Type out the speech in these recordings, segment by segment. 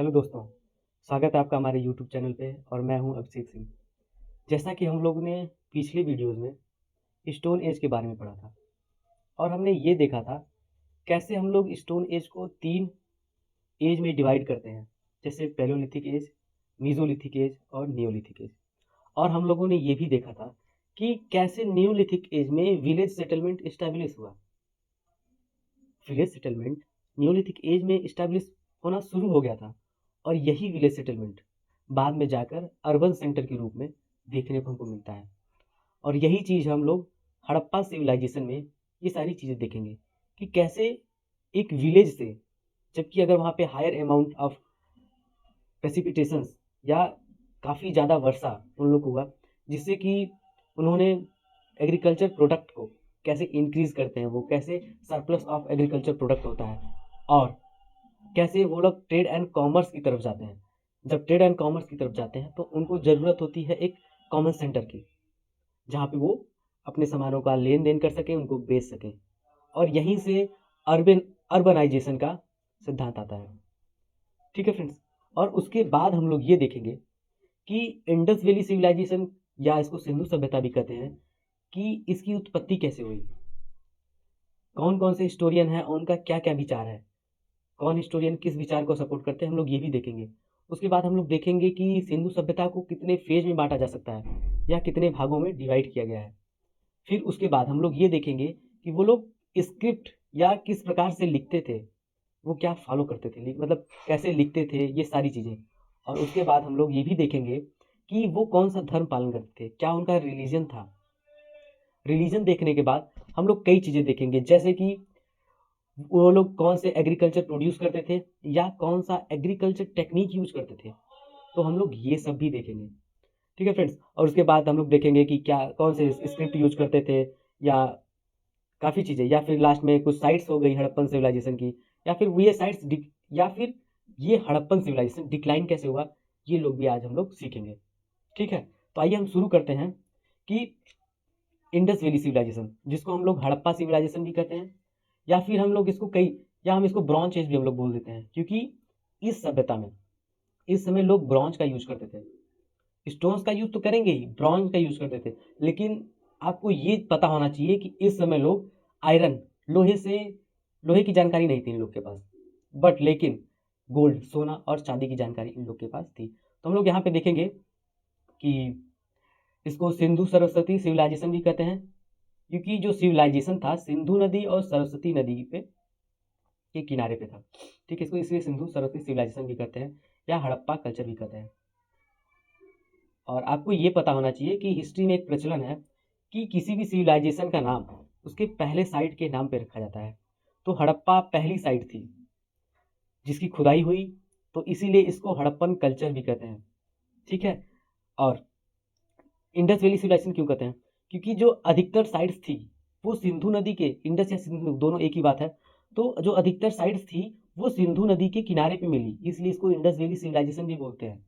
Hello दोस्तों, स्वागत है आपका हमारे यूट्यूब चैनल पे और मैं हूं अभिषेक सिंह। जैसा कि हम लोग ने पिछले वीडियोस में स्टोन एज के बारे में पढ़ा था और हमने ये देखा था कैसे हम लोग स्टोन एज को 3 एज में डिवाइड करते हैं, जैसे पैलियोलिथिक एज, मीसोलिथिक एज और नियोलिथिक एज। और हम लोगों ने ये भी देखा था कि कैसे नियोलिथिक एज में विलेज सेटलमेंट इस्टेब्लिश हुआ। विलेज सेटलमेंट नियोलिथिक एज में इस्टेब्लिश होना शुरू हो गया था और यही विलेज सेटलमेंट बाद में जाकर अर्बन सेंटर के रूप में देखने को हमको मिलता है। और यही चीज़ हम लोग हड़प्पा सिविलाइजेशन में ये सारी चीज़ें देखेंगे कि कैसे एक विलेज से, जबकि अगर वहाँ पे हायर अमाउंट ऑफ प्रेसिपिटेशंस या काफ़ी ज़्यादा वर्षा उन लोग को हुआ, जिससे कि उन्होंने एग्रीकल्चर प्रोडक्ट को कैसे इंक्रीज करते हैं, वो कैसे सरप्लस ऑफ एग्रीकल्चर प्रोडक्ट होता है और कैसे वो लोग ट्रेड एंड कॉमर्स की तरफ जाते हैं। जब ट्रेड एंड कॉमर्स की तरफ जाते हैं तो उनको ज़रूरत होती है एक कॉमन सेंटर की, जहाँ पे वो अपने सामानों का लेन देन कर सकें, उनको बेच सकें। और यहीं से अर्बनाइजेशन का सिद्धांत आता है। ठीक है फ्रेंड्स, और उसके बाद हम लोग ये देखेंगे कि इंडस वैली सिविलाइजेशन, या इसको सिंधु सभ्यता भी कहते हैं, कि इसकी उत्पत्ति कैसे हुई, कौन कौन से हिस्टोरियन हैं और उनका क्या क्या विचार है, कौन हिस्टोरियन किस विचार को सपोर्ट करते हैं, हम लोग ये भी देखेंगे। उसके बाद हम लोग देखेंगे कि सिंधु सभ्यता को कितने फेज में बांटा जा सकता है या कितने भागों में डिवाइड किया गया है। फिर उसके बाद हम लोग ये देखेंगे कि वो लोग स्क्रिप्ट या किस प्रकार से लिखते थे, वो क्या फॉलो करते थे, मतलब कैसे लिखते थे, ये सारी चीज़ें। और उसके बाद हम लोग ये भी देखेंगे कि वो कौन सा धर्म पालन करते थे, क्या उनका रिलीजन था। रिलीजन देखने के बाद हम लोग कई चीज़ें देखेंगे, जैसे कि वो लोग कौन से एग्रीकल्चर प्रोड्यूस करते थे या कौन सा एग्रीकल्चर टेक्निक यूज करते थे। तो हम लोग ये सब भी देखेंगे। ठीक है फ्रेंड्स, और उसके बाद हम लोग देखेंगे कि क्या कौन से स्क्रिप्ट यूज करते थे, या काफ़ी चीज़ें, या फिर लास्ट में कुछ साइट्स हो गई हड़प्पन सिविलाइजेशन की, या फिर ये साइट्स, या फिर ये हड़प्पन सिविलाइजेशन डिक्लाइन कैसे हुआ, ये लोग भी आज हम लोग सीखेंगे। ठीक है, तो आइए हम शुरू करते हैं कि इंडस वैली सिविलाइजेशन, जिसको हम लोग हड़प्पा सिविलाइजेशन भी कहते हैं, या फिर हम लोग इसको कई, या हम इसको ब्रॉन्ज एज भी हम लोग बोल देते हैं, क्योंकि इस सभ्यता में इस समय लोग ब्रॉन्ज का यूज करते थे। स्टोन्स का यूज तो करेंगे ही, ब्रॉन्ज का यूज करते थे। लेकिन आपको ये पता होना चाहिए कि इस समय लोग आयरन, लोहे से, लोहे की जानकारी नहीं थी इन लोग के पास, बट लेकिन गोल्ड, सोना और चांदी की जानकारी इन लोग के पास थी। तो हम लोग यहाँ पे देखेंगे कि इसको सिंधु सरस्वती सिविलाइजेशन भी कहते हैं, क्योंकि जो सिविलाइजेशन था सिंधु नदी और सरस्वती नदी पे के किनारे पे था। ठीक है, इसको इसलिए सिंधु सरस्वती सिविलाइजेशन भी कहते हैं या हड़प्पा कल्चर भी कहते हैं। और आपको ये पता होना चाहिए कि हिस्ट्री में एक प्रचलन है कि किसी भी सिविलाइजेशन का नाम उसके पहले साइट के नाम पे रखा जाता है। तो हड़प्पा पहली साइट थी जिसकी खुदाई हुई, तो इसीलिए इसको हड़प्पन कल्चर भी कहते हैं। ठीक है, और इंडस वैली सिविलाइजेशन क्यों कहते हैं, क्योंकि जो अधिकतर साइट्स थी वो सिंधु नदी के, इंडस या सिंधु दोनों एक ही बात है, तो जो अधिकतर साइट्स थी वो सिंधु नदी के किनारे पे मिली, इसलिए इसको इंडस वैली सिविलाइजेशन भी बोलते हैं।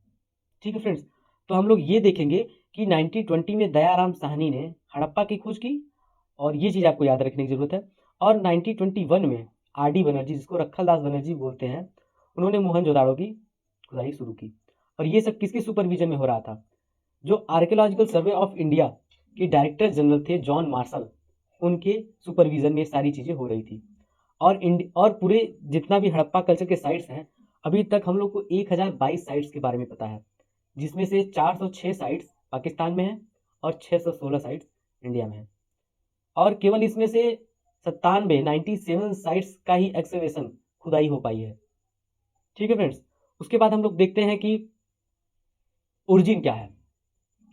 ठीक है फ्रेंड्स, तो हम लोग ये देखेंगे कि 1920 में दयाराम साहनी ने हड़प्पा की खोज की, और ये चीज़ आपको याद रखने की जरूरत है। और 1921 में आर डी बनर्जी, जिसको रखल दास बनर्जी बोलते हैं, उन्होंने मोहनजोदाड़ो की खुदाई शुरू की। और ये सब किसके सुपरविजन में हो रहा था, जो आर्कियोलॉजिकल सर्वे ऑफ इंडिया के डायरेक्टर जनरल थे जॉन मार्शल, उनके सुपरविजन में ये सारी चीज़ें हो रही थी। और पूरे जितना भी हड़प्पा कल्चर के साइट्स हैं, अभी तक हम लोग को 1022 साइट्स के बारे में पता है, जिसमें से 406 साइट्स पाकिस्तान में है और 616 साइट्स इंडिया में है। और केवल इसमें से 97 साइट्स का ही एक्सकवेशन, खुदाई हो पाई है। ठीक है फ्रेंड्स, उसके बाद हम लोग देखते हैं कि ओरिजिन क्या है,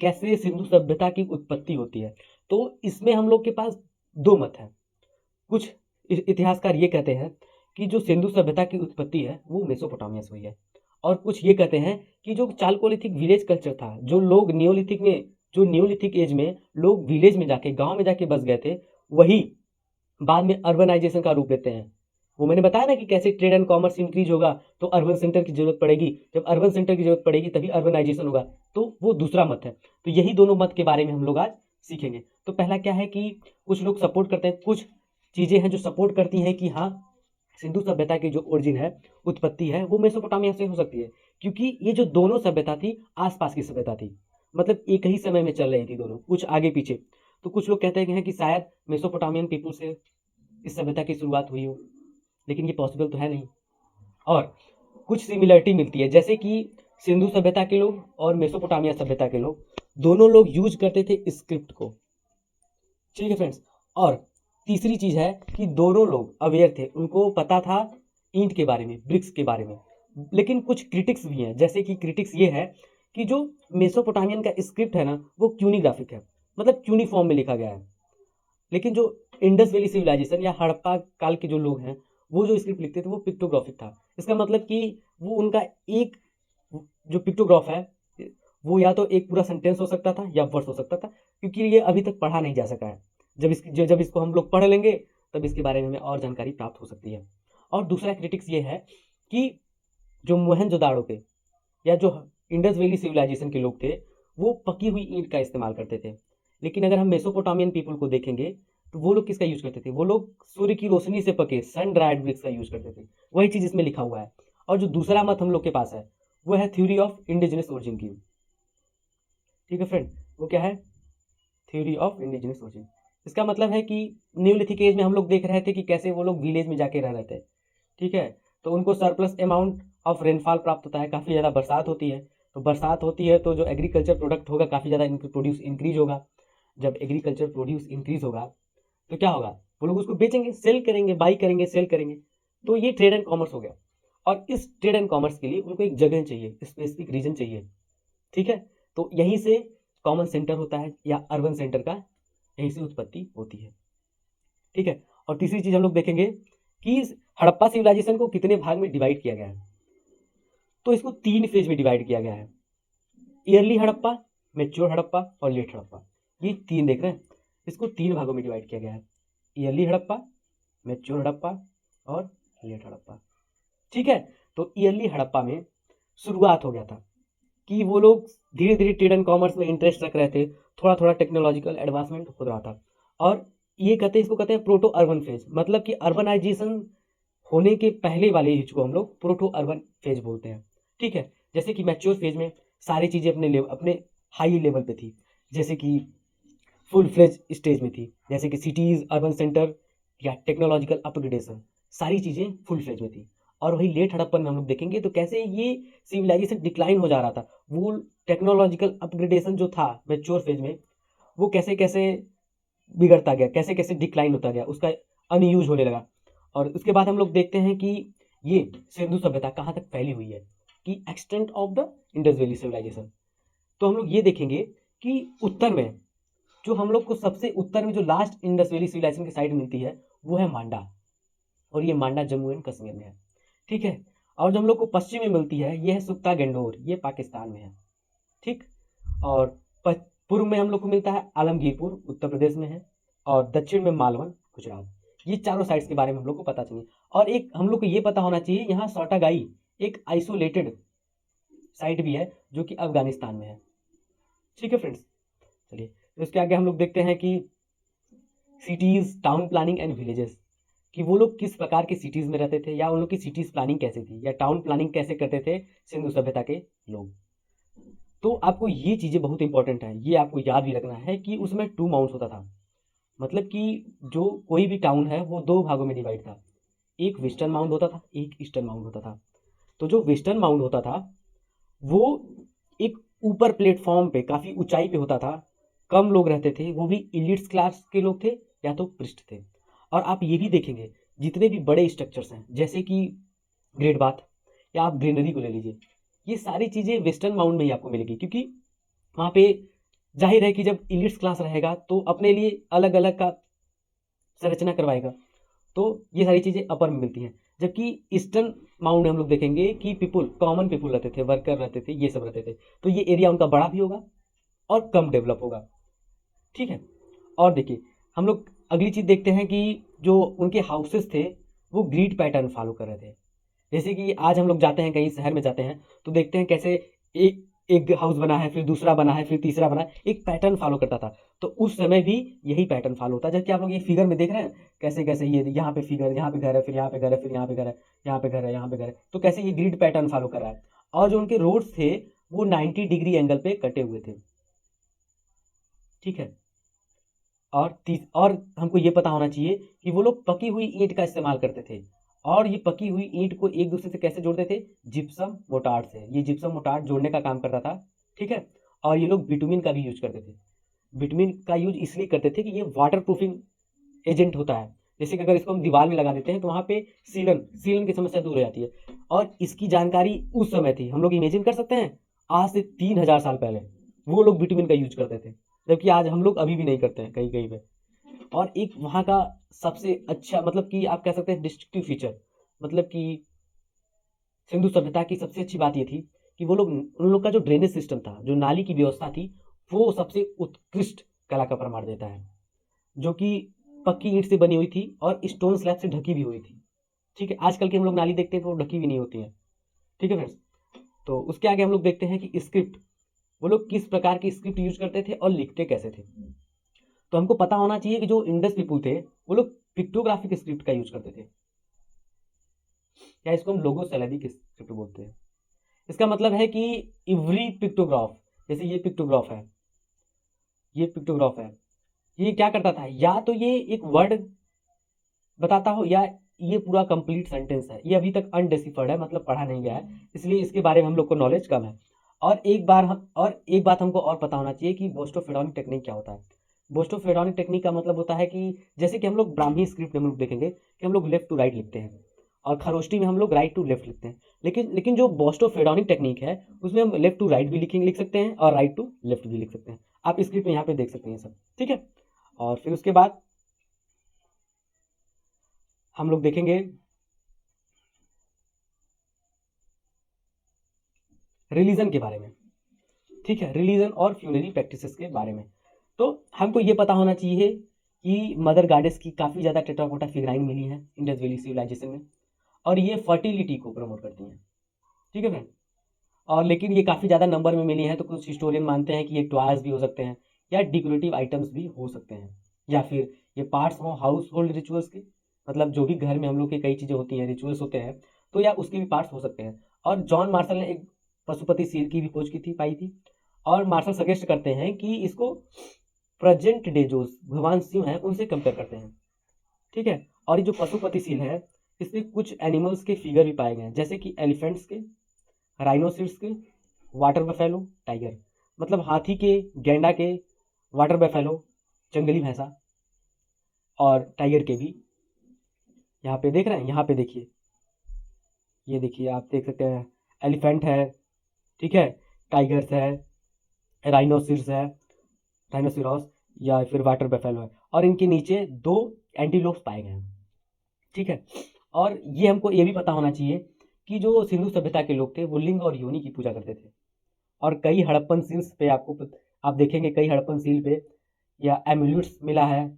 कैसे सिंधु सभ्यता की उत्पत्ति होती है। तो इसमें हम लोग के पास दो मत हैं। कुछ इतिहासकार ये कहते हैं कि जो सिंधु सभ्यता की उत्पत्ति है वो मेसोपोटामिया से हुई है, और कुछ ये कहते हैं कि जो चालकोलिथिक विलेज कल्चर था, जो लोग नियोलिथिक में, जो नियोलिथिक एज में लोग विलेज में जाके, गांव में जाके बस गए थे, वही बाद में अर्बनाइजेशन का रूप लेते हैं। वो मैंने बताया ना कि कैसे ट्रेड एंड कॉमर्स इंक्रीज होगा तो अर्बन सेंटर की जरूरत पड़ेगी, जब अर्बन सेंटर की जरूरत पड़ेगी तभी अर्बनाइजेशन होगा। तो वो दूसरा मत है। तो यही दोनों मत के बारे में हम लोग आज सीखेंगे। तो पहला क्या है कि कुछ लोग सपोर्ट करते हैं, कुछ चीज़ें हैं जो सपोर्ट करती हैं कि हाँ सिंधु सभ्यता की जो ओरिजिन है, उत्पत्ति है, वो मेसोपोटामिया से हो सकती है, क्योंकि ये जो दोनों सभ्यता थी आसपास की सभ्यता थी, मतलब एक ही समय में चल रही थी दोनों, कुछ आगे पीछे। तो कुछ लोग कहते हैं कि शायद मेसोपोटामियन पीपुल से इस सभ्यता की शुरुआत हुई हो, लेकिन ये पॉसिबल तो है नहीं। और कुछ सिमिलरिटी मिलती है, जैसे कि सिंधु सभ्यता के लोग और मेसोपोटामिया सभ्यता के लोग दोनों लोग यूज करते थे स्क्रिप्ट को, ठीक है फ्रेंड्स। और तीसरी चीज है कि दोनों लोग अवेयर थे, उनको पता था ईंट के बारे में, ब्रिक्स के बारे में। लेकिन कुछ क्रिटिक्स भी हैं, जैसे कि क्रिटिक्स ये है कि जो मेसोपोटामियन का स्क्रिप्ट है ना, वो क्यूनीग्राफिक है, मतलब क्यूनी फॉर्म में लिखा गया है। लेकिन जो इंडस वैली सिविलाइजेशन या हड़प्पा काल के जो लोग हैं, वो जो स्क्रिप्ट लिखते थे वो पिक्टोग्राफिक था। इसका मतलब कि वो उनका एक जो पिक्टोग्राफ है वो या तो एक पूरा सेंटेंस हो सकता था या वर्स हो सकता था, क्योंकि ये अभी तक पढ़ा नहीं जा सका है। जब इसको हम लोग पढ़ लेंगे तब इसके बारे में हमें और जानकारी प्राप्त हो सकती है। और दूसरा क्रिटिक्स ये है कि जो मोहनजोदाड़ो पे या जो इंडस वैली सिविलाइजेशन के लोग थे, वो पकी हुई ईंट का इस्तेमाल करते थे। लेकिन अगर हम मेसोपोटामियन पीपल को देखेंगे तो वो लोग किसका यूज करते थे, वो लोग सूर्य की रोशनी से पके सन ड्राइड ब्रिक्स का यूज करते थे। वही चीज इसमें लिखा हुआ है। और जो दूसरा मत हम लोग के पास है वो है थ्योरी ऑफ इंडिजिनस ओरिजिन की, ठीक है फ्रेंड। वो क्या है, थ्योरी ऑफ इंडिजिनस ओरिजिन। इसका मतलब है कि न्यूलिथिक एज में हम लोग देख रहे थे कि कैसे वो लोग विलेज में जाके रह रहे थे, ठीक है। तो उनको सरप्लस अमाउंट ऑफ रेनफॉल प्राप्त होता है, काफ़ी ज़्यादा बरसात होती है। तो बरसात होती है तो जो एग्रीकल्चर प्रोडक्ट होगा काफ़ी ज़्यादा प्रोड्यूस इंक्रीज होगा। जब एग्रीकल्चर प्रोड्यूस इंक्रीज होगा तो क्या होगा, वो लोग उसको बेचेंगे, सेल करेंगे, बाई करेंगे, सेल करेंगे। तो ये ट्रेड एंड कॉमर्स हो गया। और इस ट्रेड एंड कॉमर्स के लिए उनको एक जगह चाहिए, स्पेसिफिक रीजन चाहिए, ठीक है। तो यहीं से कॉमन सेंटर होता है या अर्बन सेंटर का यहीं से उत्पत्ति होती है, ठीक है। और तीसरी चीज हम लोग देखेंगे कि हड़प्पा सिविलाइजेशन को कितने भाग में डिवाइड किया गया है। तो इसको 3 फेज में डिवाइड किया गया है, ईयरली हड़प्पा, मेच्योर हड़प्पा और लेट हड़प्पा। ये 3 देख रहे हैं, इसको 3 भागों में डिवाइड किया गया है, ईयरली हड़प्पा, मेच्योर हड़प्पा और लेट हड़प्पा, ठीक है। तो ईयरली हड़प्पा में शुरुआत हो गया था कि वो लोग धीरे धीरे ट्रेड एंड कॉमर्स में इंटरेस्ट रख रहे थे, थोड़ा थोड़ा टेक्नोलॉजिकल एडवांसमेंट हो रहा था। और ये इसको कहते हैं प्रोटो अर्बन फेज, मतलब कि अर्बनाइजेशन होने के पहले वाले एज को हम लोग प्रोटो अर्बन फेज बोलते हैं, ठीक है। जैसे कि मैच्योर फेज में सारी चीज़ें अपने हाई लेवल पे थी, जैसे कि फुल फ्लेज स्टेज में थी, जैसे कि सिटीज़, अर्बन सेंटर या टेक्नोलॉजिकल अपग्रेडेशन, सारी चीज़ें फुल फ्लेज में थी। और वही लेट हड़प्पन में हम लोग देखेंगे तो कैसे ये सिविलाइजेशन डिक्लाइन हो जा रहा था। वो टेक्नोलॉजिकल अपग्रेडेशन जो था मैच्योर फेज में, वो कैसे कैसे बिगड़ता गया, कैसे कैसे डिक्लाइन होता गया, उसका अनयूज होने लगा। और उसके बाद हम लोग देखते हैं कि ये सिंधु सभ्यता कहाँ तक फैली हुई है, कि extent of the Indus valley civilization. तो हम लोग ये देखेंगे कि उत्तर में जो हम लोग को सबसे उत्तर में जो लास्ट इंडस वैली सिविलाइजेशन की साइड मिलती है वो है मांडा, और ये मांडा जम्मू एंड कश्मीर में है, ठीक है। और जो हम लोग को पश्चिम में मिलती है ये है सुक्ता गंडोर, ये पाकिस्तान में है, ठीक। और पूर्व में हम लोग को मिलता है आलमगीरपुर, उत्तर प्रदेश में है। और दक्षिण में मालवन, गुजरात। ये चारों साइड्स के बारे में हम लोग को पता चाहिए। और एक हम लोग को ये पता होना चाहिए, यहाँ सोटागाई एक आइसोलेटेड साइट भी है जो कि अफगानिस्तान में है, ठीक है फ्रेंड्स। चलिए तो इसके आगे हम लोग देखते हैं कि cities, town planning and villages, कि वो लोग किस प्रकार की सिटीज़ में रहते थे, या उन लोग की सिटीज़ प्लानिंग कैसे थी, या टाउन प्लानिंग कैसे करते थे सिंधु सभ्यता के लोग। तो आपको ये चीज़ें बहुत इंपॉर्टेंट है, ये आपको याद भी रखना है कि उसमें 2 माउंट्स होता था। मतलब कि जो कोई भी टाउन है वो 2 भागों में डिवाइड था, एक वेस्टर्न माउंट होता था, एक ईस्टर्न माउंट होता था। तो जो वेस्टर्न माउंट होता था वो एक ऊपर प्लेटफॉर्म पे काफ़ी ऊंचाई पे होता था, कम लोग रहते थे, वो भी इलीट्स क्लास के लोग थे या तो पृष्ठ थे। और आप ये भी देखेंगे जितने भी बड़े स्ट्रक्चर्स हैं, जैसे कि ग्रेट बाथ या आप ग्रीनरी को ले लीजिए, ये सारी चीज़ें वेस्टर्न माउंट में ही आपको मिलेगी, क्योंकि वहाँ पे जाहिर है कि जब इलीट्स क्लास रहेगा तो अपने लिए अलग अलग का संरचना करवाएगा। तो ये सारी चीज़ें अपर में मिलती हैं। जबकि ईस्टर्न माउंट में हम लोग देखेंगे कि कॉमन पीपुल रहते थे, वर्कर रहते थे, ये सब रहते थे। तो ये एरिया उनका बड़ा भी होगा और कम डेवलप होगा, ठीक है। और देखिए हम लोग अगली चीज़ देखते हैं कि जो उनके हाउसेस थे वो ग्रिड पैटर्न फॉलो कर रहे थे। जैसे कि आज हम लोग जाते हैं कहीं शहर में जाते हैं तो देखते हैं कैसे एक एक हाउस बना है, फिर दूसरा बना है, फिर तीसरा बना है, एक पैटर्न फॉलो करता था। तो उस समय भी यही पैटर्न फॉलो होता है, जबकि आप लोग ये फिगर में देख रहे हैं कैसे कैसे ये यहाँ पे फिगर, यहाँ पे घर है, फिर यहाँ पे घर है, फिर यहाँ पे घर है, यहाँ पे घर है, यहाँ पे घर है, तो कैसे ये ग्रिड पैटर्न फॉलो कर रहा है। और जो उनके रोड्स थे वो 90 डिग्री एंगल पे कटे हुए थे, ठीक है। और हमको ये पता होना चाहिए कि वो लोग पकी हुई ईंट का इस्तेमाल करते थे, और ये पकी हुई ईंट को एक दूसरे से कैसे जोड़ते थे, जिप्सम मोटार से। ये जिप्सम मोटार जोड़ने का काम करता था, ठीक है। और ये लोग बिटुमिन का भी यूज करते थे। बिटुमिन का यूज इसलिए करते थे कि ये वाटर प्रूफिंग एजेंट होता है। जैसे कि अगर इसको हम दीवार में लगा देते हैं तो वहाँ पे सीलन सीलन की समस्या दूर हो जाती है। और इसकी जानकारी उस समय थी, हम लोग इमेजिन कर सकते हैं, आज से 3000 साल पहले वो लोग विटामिन का यूज करते थे, जबकि आज हम लोग अभी भी नहीं करते हैं कहीं कहीं पे। और एक वहाँ का सबसे अच्छा, मतलब कि आप कह सकते हैं डिस्ट्रक्टिव फीचर, मतलब कि सिंधु सभ्यता की सबसे अच्छी बात ये थी कि वो लोग, उन लोग का जो ड्रेनेज सिस्टम था, जो नाली की व्यवस्था थी, वो सबसे उत्कृष्ट कला का प्रमाण देता है, जो कि पक्की ईंट से बनी हुई थी और स्टोन स्लैब से ढकी भी हुई थी, ठीक है। आजकल की हम लोग नाली देखते हैं तो वो ढकी भी नहीं होती है, ठीक है फ्रेंड्स। तो उसके आगे हम लोग देखते हैं कि स्क्रिप्ट, वो लोग किस प्रकार की स्क्रिप्ट यूज करते थे और लिखते कैसे थे। तो हमको पता होना चाहिए कि जो इंडस पीपुल थे वो लोग पिक्टोग्राफिक स्क्रिप्ट का यूज करते थे, या इसको हम लोगो सिलेबिक स्क्रिप्ट बोलते हैं। इसका मतलब है कि इवरी पिक्टोग्राफ, जैसे ये पिक्टोग्राफ है, ये पिक्टोग्राफ है, ये क्या करता था, या तो ये एक वर्ड बताता हो, या ये पूरा कंप्लीट सेंटेंस है। ये अभी तक अनडेसिफर्ड है, मतलब पढ़ा नहीं गया है, इसलिए इसके बारे में हम लोग को नॉलेज कम है। और एक बात हमको और पता होना चाहिए कि बोस्टोफेडोनिक टेक्निक क्या होता है। बोस्टोफेडोनिक टेक्निक का मतलब होता है कि जैसे कि हम लोग ब्राह्मी स्क्रिप्ट में हम लोग देखेंगे कि हम लोग लेफ्ट टू राइट लिखते हैं, और खरोष्टी में हम लोग राइट टू लेफ्ट लिखते हैं। लेकिन जो बोस्टोफेडोनिक टेक्निक है उसमें हम लेफ्ट टू राइट भी लिख सकते हैं और राइट टू लेफ्ट भी लिख सकते हैं। आप स्क्रिप्ट में यहाँ पे देख सकते हैं सब, ठीक है। और फिर उसके बाद हम लोग देखेंगे रिलीजन के बारे में, ठीक है, रिलीजन और फ्यूनरी प्रैक्टिसेस के बारे में। तो हमको ये पता होना चाहिए कि मदर गॉडेस की काफ़ी ज़्यादा टेट्राकोटा फिगराइन मिली है इंडस वैली सिविलाइजेशन में, और ये फर्टिलिटी को प्रमोट करती हैं, ठीक है फ्रेंड। और लेकिन ये काफ़ी ज़्यादा नंबर में मिली है, तो कुछ हिस्टोरियन मानते हैं कि ये टॉयज भी हो सकते हैं, या डेकोरेटिव आइटम्स भी हो सकते हैं, या फिर ये पार्ट्स हों हाउस होल्ड रिचुअल्स के, मतलब जो भी घर में हम लोग की कई चीज़ें होती हैं, रिचुअल्स होते हैं, तो या उसके भी पार्ट्स हो सकते हैं। और जॉन मार्शल ने एक पशुपति सील की भी खोज की थी, पाई थी। और मार्शल सजेस्ट करते हैं कि इसको प्रेजेंट डे जो भगवान शिव हैं उनसे कंपेयर करते हैं, ठीक है। और ये जो पशुपति सील है इसमें कुछ एनिमल्स के फिगर भी पाए गए हैं, जैसे कि एलिफेंट्स के, राइनोसिरस के, वाटर बफेलो, टाइगर, मतलब हाथी के, गैंडा के, वाटर बफेलो, जंगली भैंसा, और टाइगर के भी। यहाँ पे देख रहे हैं, यहाँ पे देखिए, ये देखिए आप देख सकते हैं, एलिफेंट है, ठीक है, टाइगर्स है, राइनोसिरस है, राइनोसिरॉस, या फिर वाटर बफेलो है, और इनके नीचे 2 एंटीलोप्स पाए गए हैं, ठीक है। और ये हमको ये भी पता होना चाहिए कि जो सिंधु सभ्यता के लोग थे वो लिंग और योनि की पूजा करते थे। और कई हड़प्पन सील्स पे आप देखेंगे, कई हड़प्पन सील पे या एम्यूलेट्स मिला है,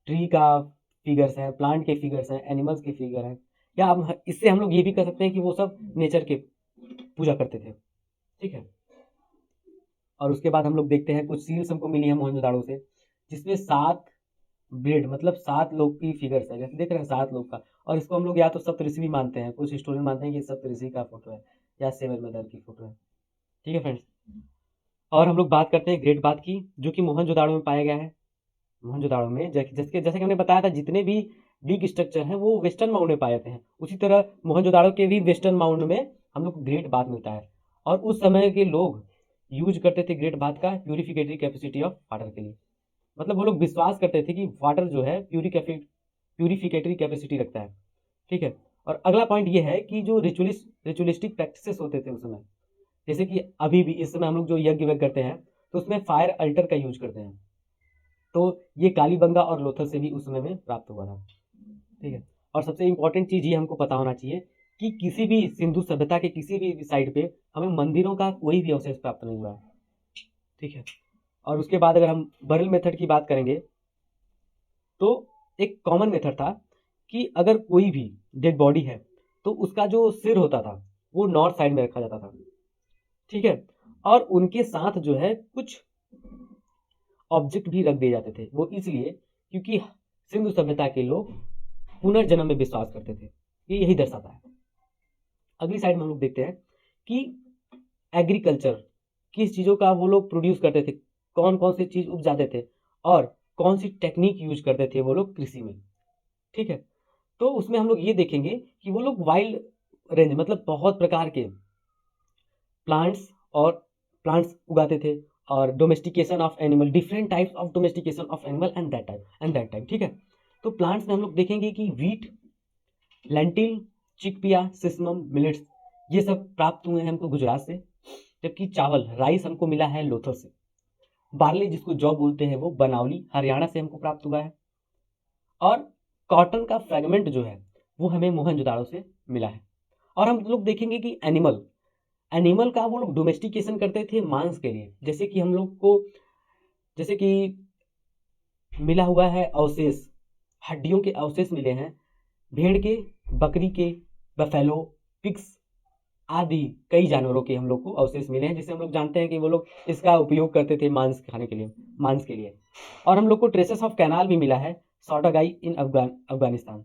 ट्री का फिगर्स हैं, प्लांट के फिगर्स हैं, एनिमल्स के फिगर हैं, या हम इससे हम लोग ये भी कर सकते हैं कि वो सब नेचर के पूजा करते थे, ठीक है। और उसके बाद हम लोग देखते हैं कुछ सील्स हमको मिली है मोहनजोदाड़ो से, जिसमें 7 ब्रेड, मतलब 7 लोग की फिगर्स है, जैसे देख रहे हैं 7 लोग का। और इसको हम लोग या तो सप्तऋषि भी मानते हैं, कुछ हिस्टोरियन मानते हैं कि सप्तऋषि का फोटो है, या सेवन मदर की फोटो है, ठीक है फ्रेंड्स। और हम लोग बात करते हैं ग्रेट बाथ की, जो कि मोहनजोदाड़ो में पाया गया है। मोहनजोदाड़ो में जैसे कि हमने बताया था, जितने भी बिग स्ट्रक्चर हैं वो वेस्टर्न माउंड में पाए जाते हैं, उसी तरह मोहनजोदाड़ो के भी वेस्टर्न माउंड में हम लोग को ग्रेट बाथ मिलता है। और उस समय के लोग यूज करते थे ग्रेट बाथ का प्यूरिफिकेटरी कैपेसिटी ऑफ वाटर के लिए, मतलब वो लोग विश्वास करते थे कि वाटर जो है प्यूरिफिकेटरी कैपेसिटी रखता है, ठीक है। और अगला पॉइंट ये है कि जो रिचुअलिस्टिक प्रैक्टिसेस होते थे उस समय, जैसे कि अभी भी इस समय हम लोग जो यज्ञ वज्ञ करते हैं तो उसमें फायर अल्टर का यूज करते हैं, तो ये कालीबंगा और लोथल से भी उस समय में प्राप्त हुआ था, ठीक है। और सबसे इंपॉर्टेंट चीज ये हमको पता होना चाहिए कि किसी भी सिंधु सभ्यता के किसी भी साइड पे हमें मंदिरों का कोई भी अवशेष प्राप्त नहीं हुआ है, ठीक है। और उसके बाद अगर हम बरल मेथड की बात करेंगे तो एक कॉमन मेथड था कि अगर कोई भी डेड बॉडी है तो उसका जो सिर होता था वो नॉर्थ साइड में रखा जाता था, ठीक है। और उनके साथ जो है कुछ ऑब्जेक्ट भी रख दिए जाते थे। वो इसलिए क्योंकि सिंधु सभ्यता के लोग पुनर्जन्म में विश्वास करते थे। ये यही दर्शाता है। अगली साइड में हम लोग देखते हैं कि एग्रीकल्चर, किस चीज़ों का वो लोग प्रोड्यूस करते थे, कौन कौन सी चीज़ उपजाते थे और कौन सी टेक्निक यूज करते थे वो लोग कृषि में। ठीक है, तो उसमें हम लोग ये देखेंगे कि वो लोग वाइल्ड रेंज मतलब बहुत प्रकार के प्लांट्स और प्लांट्स उगाते थे और domestication of animal, different types of domestication of animal and that type. ठीक है, तो प्लांट्स में हम लोग देखेंगे कि वीट, लेंटिल, चिकपिया, सिसमम, मिलेट्स, ये सब प्राप्त हुए हैं हमको गुजरात से। जबकि चावल, राइस हमको मिला है लोथल से। बार्ली जिसको जौ बोलते हैं वो बनावली, हरियाणा से हमको प्राप्त हुआ है। और कॉटन का फ्रेगमेंट जो है वो हमें मोहनजोदाड़ो से मिला है। और हम लोग देखेंगे कि एनिमल का वो लोग डोमेस्टिकेशन करते थे मांस के लिए। जैसे कि हम लोग को जैसे कि मिला हुआ है अवशेष, हड्डियों के अवशेष मिले हैं भेड़ के, बकरी के, बफेलो, पिग्स आदि कई जानवरों के हम लोग को अवशेष मिले हैं, जिससे हम लोग जानते हैं कि वो लोग इसका उपयोग करते थे मांस खाने के लिए, मांस के लिए। और हम लोग को ट्रेसेस ऑफ कैनाल भी मिला है, सौटागाई इन अफगानिस्तान।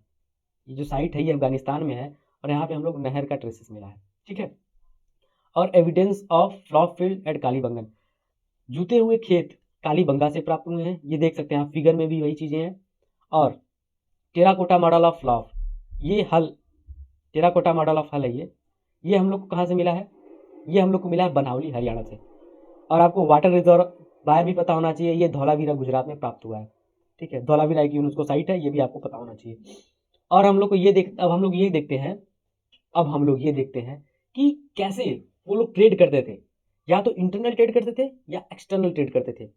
ये जो साइट है ये अफगानिस्तान में है और यहाँ पे हम लोग नहर का ट्रेसेस मिला है। ठीक है, और evidence of flop field at Kalibangan, जूते हुए खेत कालीबंगा से प्राप्त हुए हैं। ये देख सकते हैं आप, फिगर में भी वही चीज़ें हैं। और टेराकोटा मॉडल ऑफ फ्लॉप, ये हल, टेराकोटा मॉडल ऑफ हल है ये हम लोग को कहाँ से मिला है? ये हम लोग को मिला है बनावली, हरियाणा से। और आपको वाटर रिजर्वायर भी पता होना चाहिए, ये धौलावीरा गुजरात में प्राप्त हुआ है। ठीक है, धौलावीरा एक यूनेस्को साइट है, ये भी आपको पता होना चाहिए। और हम लोग को अब हम लोग ये देखते हैं, कि कैसे वो लोग ट्रेड करते थे, या तो इंटरनल ट्रेड करते थे या एक्सटर्नल ट्रेड करते थे।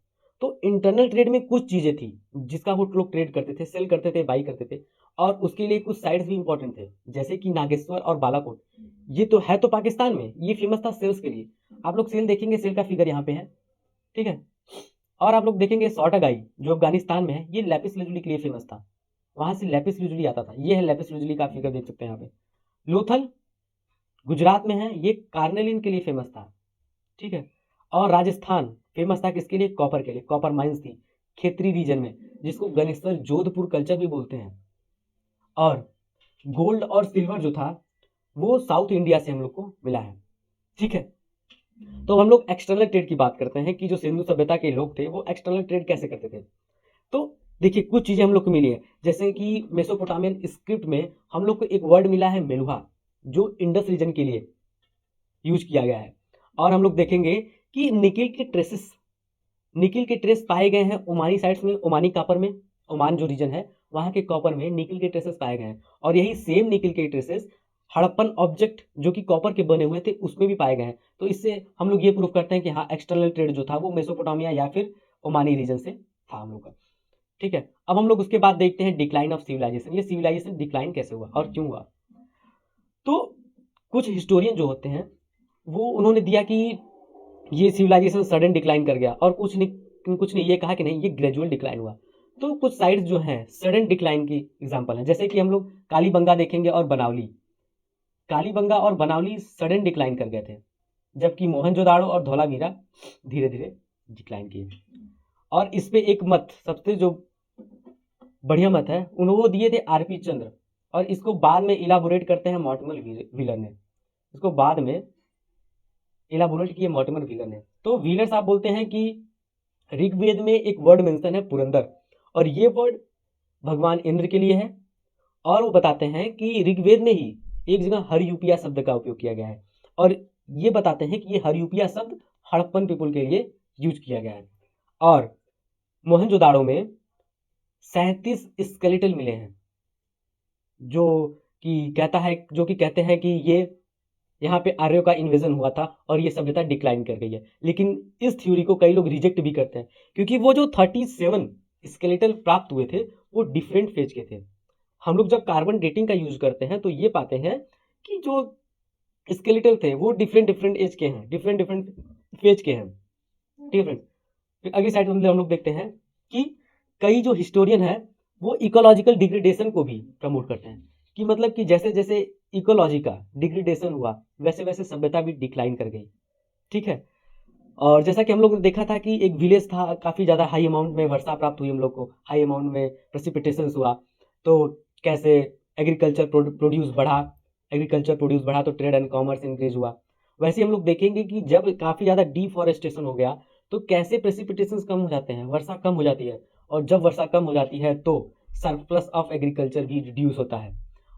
तो इंटरनल ट्रेड में कुछ चीजें थी जिसका वो लोग ट्रेड करते थे, सेल करते थे, बाई करते थे। और उसके लिए कुछ साइट्स भी इंपॉर्टेंट थे, जैसे कि नागेश्वर और बालाकोट। ये तो है तो पाकिस्तान में, ये फेमस था सेल्स के लिए। आप लोग सेल देखेंगे, सेल का फिगर यहाँ पे है। ठीक है, और आप लोग देखेंगे सौटागाई जो अफगानिस्तान में है, ये लैपिस लजुली के लिए फेमस था, वहां से लैपिस लजुली आता था। ये है लैपिस लजुली का फिगर, देख सकते हैं यहाँ पे। लोथल गुजरात में है, ये कार्नेलिन के लिए फेमस था। ठीक है, और राजस्थान फेमस था किसके लिए? कॉपर के लिए, कॉपर माइंस थी खेतरी रीजन में, जिसको गणेश्वर जोधपुर कल्चर भी बोलते हैं। और गोल्ड और सिल्वर जो था वो साउथ इंडिया से हम लोग को मिला है। ठीक है, तो हम लोग एक्सटर्नल ट्रेड की बात करते हैं कि जो सिंधु सभ्यता के लोग थे वो एक्सटर्नल ट्रेड कैसे करते थे। तो देखिए कुछ चीजें हम लोग को मिली है, जैसे कि मेसोपोटामियन स्क्रिप्ट में हम लोग को एक वर्ड मिला है मेलुहा, जो इंडस रीजन के लिए यूज किया गया है। और हम लोग देखेंगे कि निकिल के ट्रेस पाए गए हैं ओमानी साइड्स में, ओमानी कॉपर में, ओमान जो रीजन है वहां के कॉपर में निकिल के ट्रेसेस पाए गए हैं। और यही सेम निकिल के ट्रेसेस हड़प्पन ऑब्जेक्ट जो कि कॉपर के बने हुए थे उसमें भी पाए गए हैं। तो इससे हम लोग ये प्रूव करते हैं कि हाँ, एक्सटर्नल ट्रेड जो था वो मेसोपोटामिया या फिर ओमानी रीजन से था हम लोग का। ठीक है, अब हम लोग उसके बाद देखते हैं डिक्लाइन ऑफ सिविलाइजेशन। ये सिविलाइजेशन डिक्लाइन कैसे हुआ और क्यों हुआ? तो कुछ हिस्टोरियन जो होते हैं वो उन्होंने दिया कि ये सिविलाइजेशन सडन डिक्लाइन कर गया, और कुछ नहीं ये कहा कि नहीं, ये ग्रेजुअल डिक्लाइन हुआ। तो कुछ साइट्स जो हैं सडन डिक्लाइन की एग्जांपल है, जैसे कि हम लोग कालीबंगा देखेंगे और बनावली। कालीबंगा और बनावली सडन डिक्लाइन कर गए थे, जबकि मोहनजोदाड़ो और धौलावीरा धीरे धीरे डिक्लाइन किए। और इस पे एक मत, सबसे जो बढ़िया मत है, उन्होंने दिए थे आरपी चंद्र, और इसको बाद में इलाबोरेट करते हैं मॉर्टिमर व्हीलर ने। इसको बाद में इलाबोरेट किए मॉर्टिमर व्हीलर ने। तो व्हीलर साहब बोलते हैं कि ऋग्वेद में एक वर्ड मेंशन है पुरंदर, और ये वर्ड भगवान इंद्र के लिए है। और वो बताते हैं कि ऋग्वेद में ही एक जगह हरयूपिया शब्द का उपयोग किया गया है, और ये बताते हैं कि ये हरयूपिया शब्द हड़प्पन पीपुल के लिए यूज किया गया है। और मोहनजोदाड़ो में 37 स्केलेटल मिले हैं, जो कि कहते हैं कि ये यहाँ पे आर्यों का इन्वेजन हुआ था और ये सभ्यता डिक्लाइन कर गई है। लेकिन इस थ्योरी को कई लोग रिजेक्ट भी करते हैं, क्योंकि वो जो 37 स्केलेटल प्राप्त हुए थे वो डिफरेंट फेज के थे। हम लोग जब कार्बन डेटिंग का यूज करते हैं तो ये पाते हैं कि जो स्केलेटल थे वो डिफरेंट एज के हैं, डिफरेंट फेज के हैं। डिफरेंट। फिर अगली साइड में हम लोग देखते हैं कि कई जो हिस्टोरियन है वो इकोलॉजिकल डिग्रेडेशन को भी प्रमोट करते हैं, कि मतलब कि जैसे जैसे इकोलॉजी का डिग्रेडेशन हुआ वैसे वैसे सभ्यता भी डिक्लाइन कर गई। ठीक है, और जैसा कि हम लोग ने देखा था कि एक विलेज था, काफ़ी ज़्यादा हाई अमाउंट में वर्षा प्राप्त हुई हम लोग को, हाई अमाउंट में प्रेसिपिटेशंस हुआ, तो कैसे एग्रीकल्चर एग्रीकल्चर प्रोड्यूस बढ़ा तो ट्रेड एंड कॉमर्स इंक्रीज हुआ। वैसे हम लोग देखेंगे कि जब काफ़ी ज़्यादा डिफॉरेस्टेशन हो गया तो कैसे प्रेसिपिटेशंस कम हो जाते हैं, वर्षा कम हो जाती है, और जब वर्षा कम हो जाती है तो सरप्लस ऑफ एग्रीकल्चर भी रिड्यूस होता है,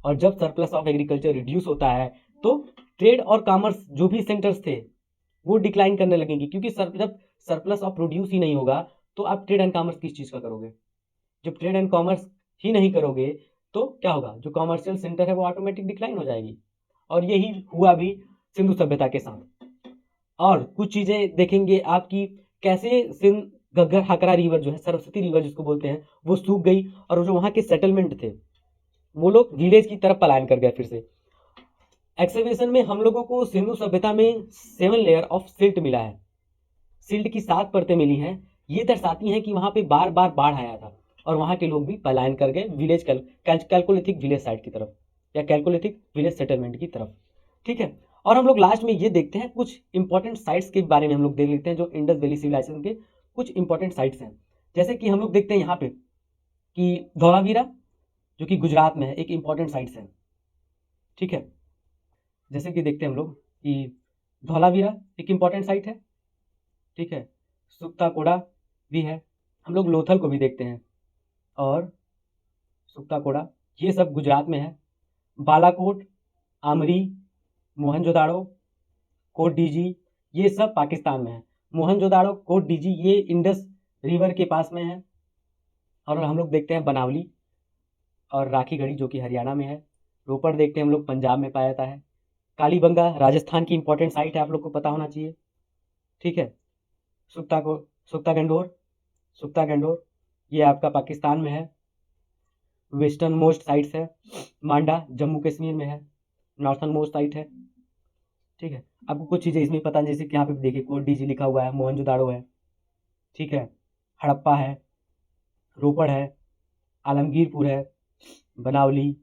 और जब सरप्लस ऑफ एग्रीकल्चर रिड्यूस होता है तो ट्रेड और कॉमर्स जो भी सेंटर्स थे वो डिक्लाइन करने लगेंगे, क्योंकि जब सरप्लस ऑफ प्रोड्यूस ही नहीं होगा तो आप ट्रेड एंड कॉमर्स किस चीज़ का करोगे। जब ट्रेड एंड कॉमर्स ही नहीं करोगे तो क्या होगा, जो कॉमर्शियल सेंटर है वो ऑटोमेटिक डिक्लाइन हो जाएगी। और यही हुआ भी सिंधु सभ्यता के साथ। और कुछ चीज़ें देखेंगे आपकी, कैसे सिंध घग्गर हाकरा रिवर जो है, सरस्वती रिवर जिसको बोलते हैं, वो सूख गई, और जो वहाँ के सेटलमेंट थे वो लोग विलेज की तरफ पलायन कर गए फिर से। एक्सकवेशन में हम लोगों को सिंधु सभ्यता में 7 लेयर ऑफ सिल्ट मिला है, सिल्ट की 7 परतें मिली हैं। ये दर्शाती हैं कि वहाँ पे बार बार बाढ़ आया था और वहाँ के लोग भी पलायन कर गए विलेज कैलकोलिथिक विलेज साइड की तरफ, या कैलकोलिथिक विलेज सेटलमेंट की तरफ। ठीक है, और हम लोग लास्ट में ये देखते हैं कुछ इंपॉर्टेंट साइट्स के बारे में हम लोग देख लेते हैं, जो इंडस वैली सिविलाइजेशन के कुछ इंपॉर्टेंट साइट्स हैं। जैसे कि हम लोग देखते हैं यहाँ पे कि धौलावीरा जो कि गुजरात में है, एक इंपॉर्टेंट साइट्स है। ठीक है, जैसे कि देखते हैं हम लोग कि धौलावीरा एक इंपॉर्टेंट साइट है। ठीक है, सुक्ता कोड़ा भी है, हम लोग लोथल को भी देखते हैं, और सुक्ता कोड़ा ये सब गुजरात में है। बालाकोट, आमरी, मोहनजोदाड़ो, कोट डीजी ये सब पाकिस्तान में है। मोहनजोदाड़ो, कोट डीजी ये इंडस रिवर के पास में है। और हम लोग देखते हैं बनावली और राखीगढ़ी जो कि हरियाणा में है। रोपड़ देखते हैं हम लोग, पंजाब में पाया जाता है। कालीबंगा राजस्थान की इंपॉर्टेंट साइट है, आप लोग को पता होना चाहिए। ठीक है, सुक्ता गंडोर ये आपका पाकिस्तान में है। वेस्टर्न मोस्ट साइट्स है, मांडा जम्मू कश्मीर में है, नॉर्थन मोस्ट साइट है। ठीक है, आपको कुछ चीज़ें इसमें पता है, जैसे कि यहाँ पे देखिए कोट डीजी लिखा हुआ है, मोहनजोदाड़ो है। ठीक है, हड़प्पा है, रोपड़ है, आलमगीरपुर है, बनावली,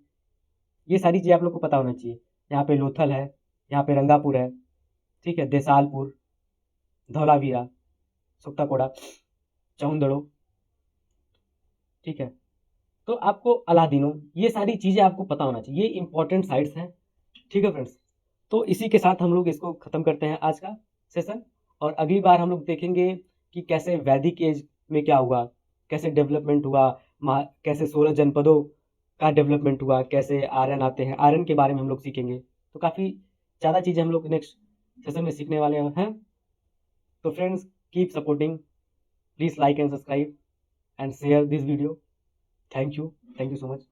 ये सारी चीज़ें आप लोग को पता होना चाहिए। यहाँ पे लोथल है, यहाँ पे रंगापुर है। ठीक है, देसालपुर, धौलावीरा, सुक्ताकोड़ा, चौंदड़ो। ठीक है, तो आपको अलादीनो, ये सारी चीज़ें आपको पता होना चाहिए, ये इंपॉर्टेंट साइट्स हैं। ठीक है फ्रेंड्स, तो इसी के साथ हम लोग इसको ख़त्म करते हैं आज का सेशन, और अगली बार हम लोग देखेंगे कि कैसे वैदिक एज में क्या हुआ, कैसे डेवलपमेंट हुआ, कैसे 16 जनपदों का डेवलपमेंट हुआ, कैसे आर्यन आते हैं, आर्यन के बारे में हम लोग सीखेंगे। तो काफ़ी ज़्यादा चीज़ें हम लोग नेक्स्ट सेशन में सीखने वाले हैं। तो friends, keep supporting, please like and subscribe and share this video. Thank you so much.